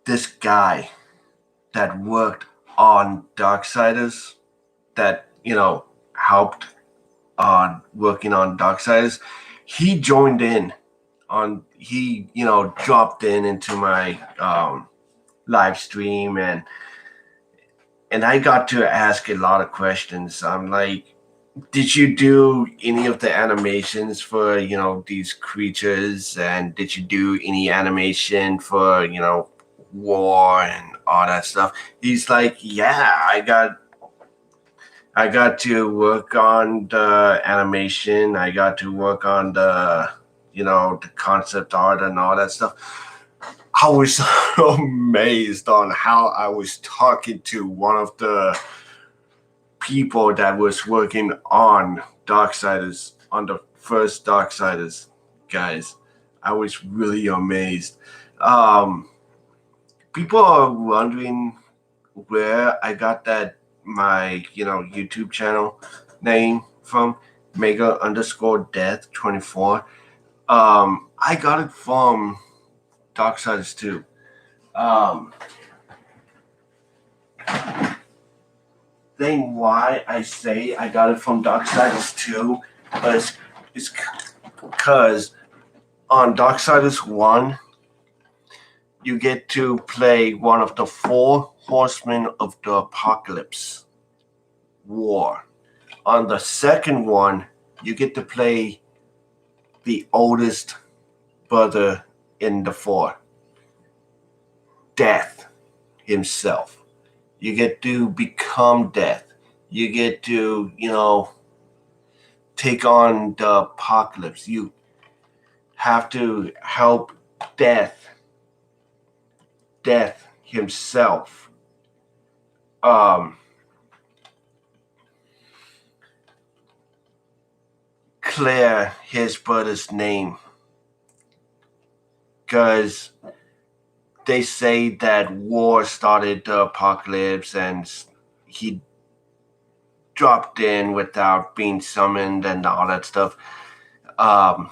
this guy that worked on Darksiders, that helped on working on Darksiders, he joined in on. He dropped in into my live stream, and I got to ask a lot of questions. I'm like, did you do any of the animations for these creatures, and did you do any animation for war and all that stuff? He's like, yeah, I got to work on the animation. I got to work on the the concept art and all that stuff. I was amazed on how I was talking to one of the people that was working on Darksiders, on the first Darksiders, guys. I was really amazed. People are wondering where I got that my YouTube channel name from, Mega underscore Death 24. I got it from Darksiders 2. Thing why I say I got it from Darksiders 2 is because on Darksiders 1 you get to play one of the 4 horsemen of the apocalypse war. On the second one, you get to play the oldest brother in the 4, Death himself. You get to become Death. You get to, take on the apocalypse. You have to help Death himself um, clear his brother's name, because they say that war started the apocalypse and he dropped in without being summoned and all that stuff. Um,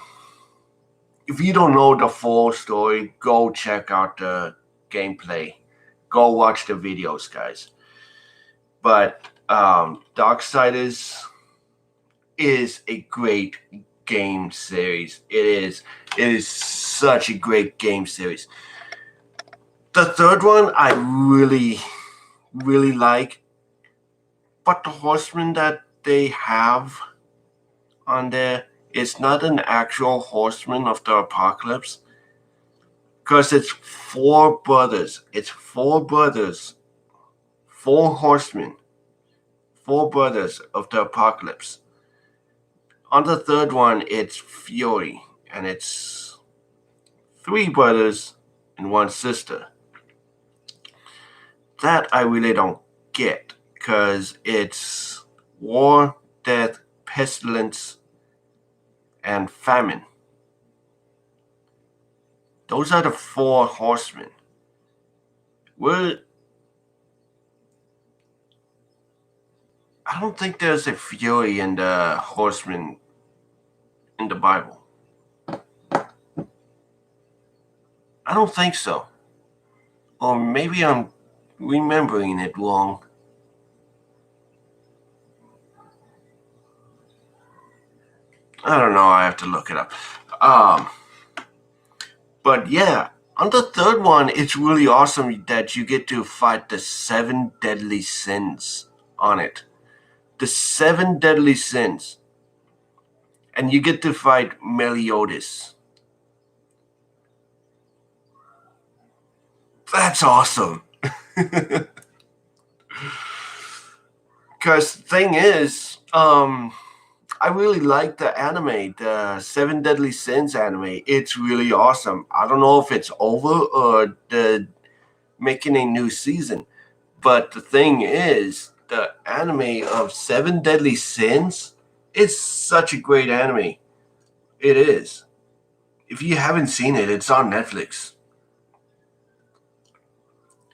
if you don't know the full story, go check out the gameplay. Go watch the videos, guys. But Darksiders is a great game series. It is such a great game series. The third one I really like, but the horseman that they have on there is not an actual horseman of the apocalypse, because it's four brothers. It's four brothers, four horsemen, four brothers of the apocalypse. On the third one, it's Fury, and it's three brothers and one sister. That I really don't get, because it's war, death, pestilence, and famine. Those are the four horsemen. I don't think there's a Fury in the horsemen in the Bible. I don't think so. Or maybe I'm remembering it wrong. I don't know. I have to look it up. But yeah, on the third one, it's really awesome that you get to fight the 7 deadly sins on it. The 7 deadly sins. And you get to fight Meliodas. That's awesome. Because the thing is, I really like the anime, the 7 Deadly Sins anime. It's really awesome. I don't know if it's over or they're making a new season. But the thing is, the anime of 7 Deadly Sins is such a great anime. It is. If you haven't seen it, it's on Netflix.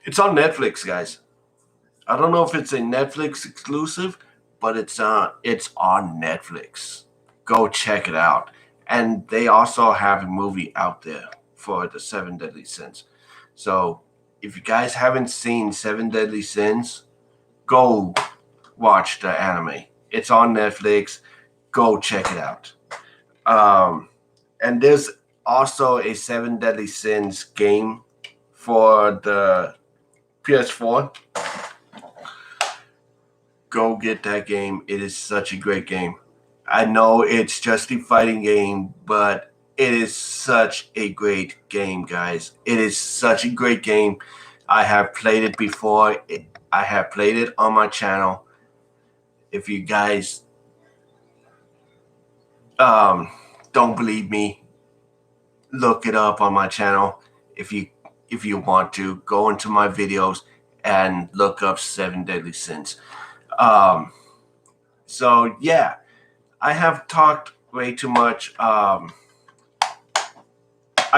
It's on Netflix, guys. I don't know if it's a Netflix exclusive, but it's on Netflix. Go check it out. And they also have a movie out there for the 7 Deadly Sins. So if you guys haven't seen 7 Deadly Sins, go watch the anime. It's on Netflix. Go check it out. And there's also a 7 Deadly Sins game for the PS4. Go get that game. It is such a great game. I know it's just a fighting game, but it is such a great game, guys. It is such a great game. I have played it before. I have played it on my channel. If you guys don't believe me, look it up on my channel. If you want to, go into my videos and look up 7 Deadly Sins. So yeah, I have talked way too much. I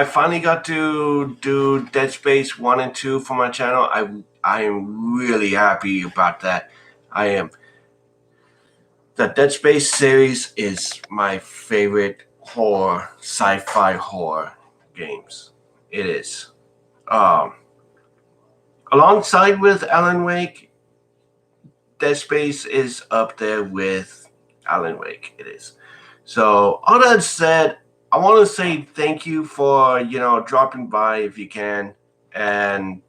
finally got to do Dead Space 1 and 2 for my channel. I am really happy about that. I am. The Dead Space series is my favorite sci-fi horror games. It is. Alongside with Alan Wake, Dead Space is up there with Alan Wake. It is. So all that said, I want to say thank you for dropping by if you can, and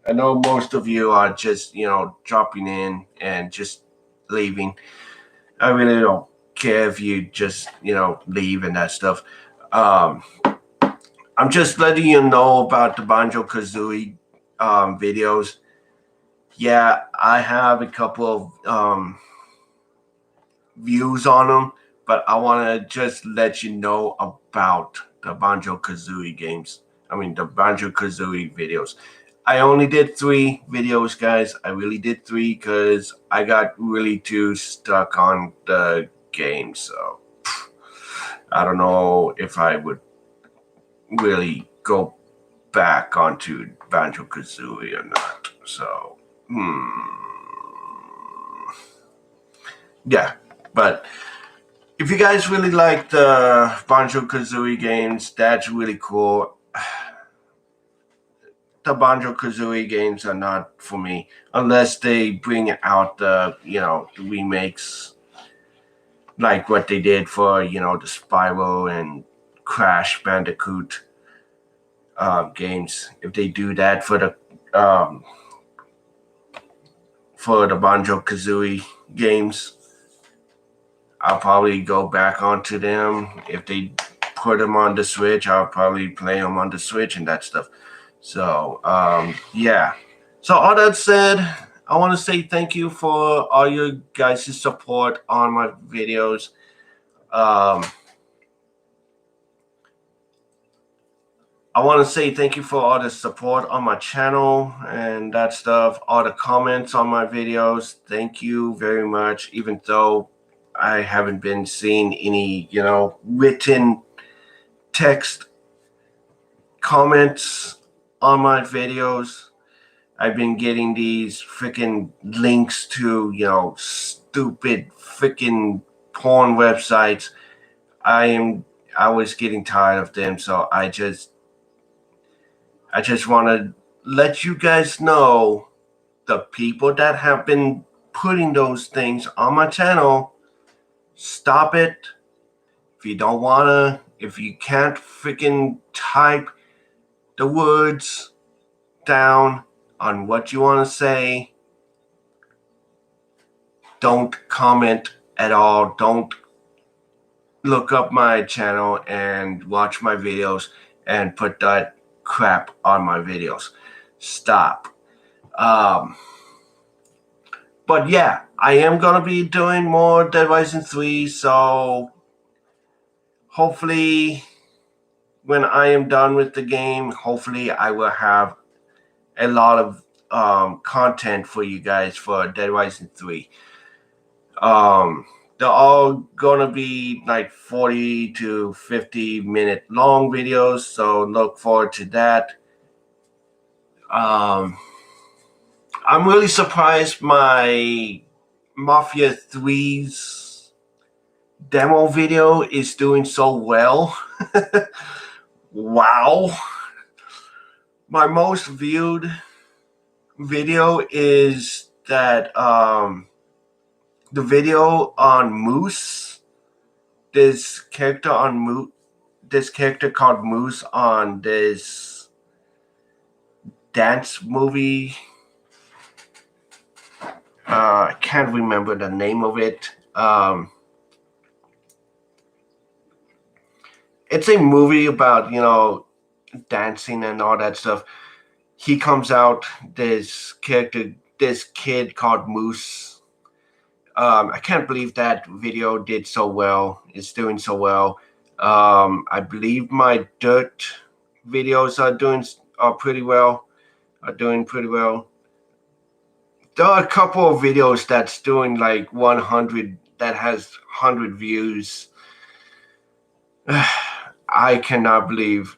I know most of you are just dropping in and just leaving. I really don't care if you just leave and that stuff. I'm just letting you know about the Banjo-Kazooie videos. Yeah, I have a couple of views on them, but I want to just let you know about the Banjo-Kazooie games. I mean, the Banjo-Kazooie videos. I only did 3 videos, guys. I really did 3 because I got really too stuck on the game. So I don't know if I would really go back onto Banjo Kazooie or not. So, yeah. But if you guys really like the Banjo Kazooie games, that's really cool. The Banjo Kazooie games are not for me unless they bring out the remakes like what they did for the Spyro and Crash Bandicoot games. If they do that um, for the Banjo Kazooie games, I'll probably go back onto them. If they put them on the Switch, I'll probably play them on the Switch and that stuff. So, yeah. So, all that said, I want to say thank you for all your guys' support on my videos. I want to say thank you for all the support on my channel and that stuff, all the comments on my videos. Thank you very much, even though I haven't been seeing any, written text comments on my videos. I've been getting these freaking links to, stupid freaking porn websites. I was getting tired of them, so I just want to let you guys know the people that have been putting those things on my channel, stop it. If you don't want to, if you can't freaking type the words down on what you want to say, don't comment at all. Don't look up my channel and watch my videos and put that crap on my videos. Stop. But yeah, I am gonna be doing more Dead Rising 3, so hopefully when I am done with the game, hopefully I will have a lot of content for you guys for Dead Rising 3. They're all gonna be like 40 to 50-minute long videos, so look forward to that. I'm really surprised my Mafia 3's demo video is doing so well. Wow. My most viewed video is that the video on Moose, this character called Moose on this dance movie. I can't remember the name of it. It's a movie about dancing and all that stuff. He comes out, this kid called Moose. I can't believe that video did so well. It's doing so well. I believe my Dirt videos are doing pretty well. There are a couple of videos that's doing like 100, that has 100 views. I cannot believe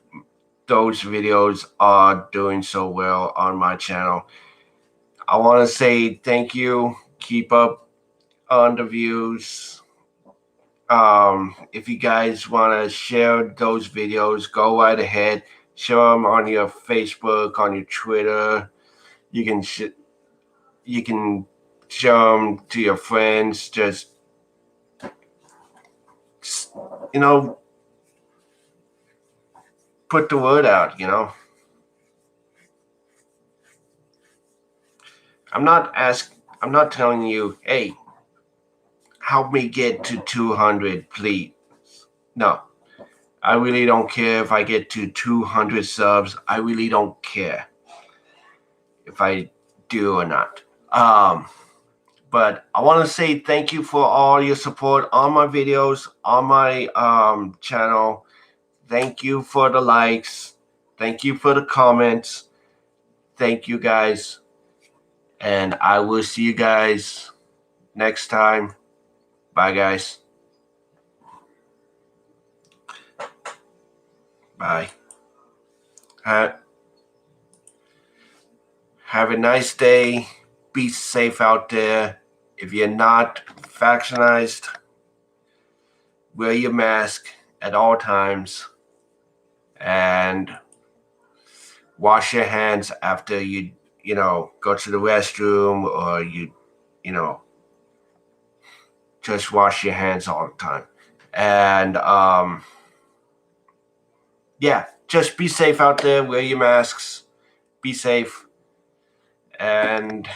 those videos are doing so well on my channel. I want to say thank you. Keep up on the views. If you guys want to share those videos, go right ahead. Share them on your Facebook, on your Twitter. You can share them to your friends. Just put the word out. I'm not telling you, hey, help me get to 200, please. No, I really don't care if I get to 200 subs. I really don't care if I do or not. But I want to say thank you for all your support on my videos, on my Thank you for the likes. Thank you for the comments. thank you guys. And I will see you guys next time. Bye, guys. Bye. Have a nice day. Be safe out there. If you're not vaccinated, wear your mask at all times and wash your hands after you go to the restroom, or just wash your hands all the time. And yeah, just be safe out there. Wear your masks. Be safe. And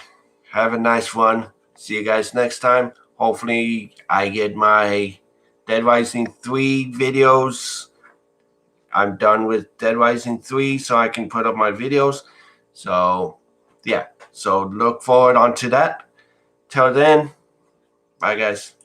have a nice one. See you guys next time. Hopefully, I get my Dead Rising 3 videos. I'm done with Dead Rising 3, so I can put up my videos. So, yeah. So, look forward onto that. Till then, bye, guys.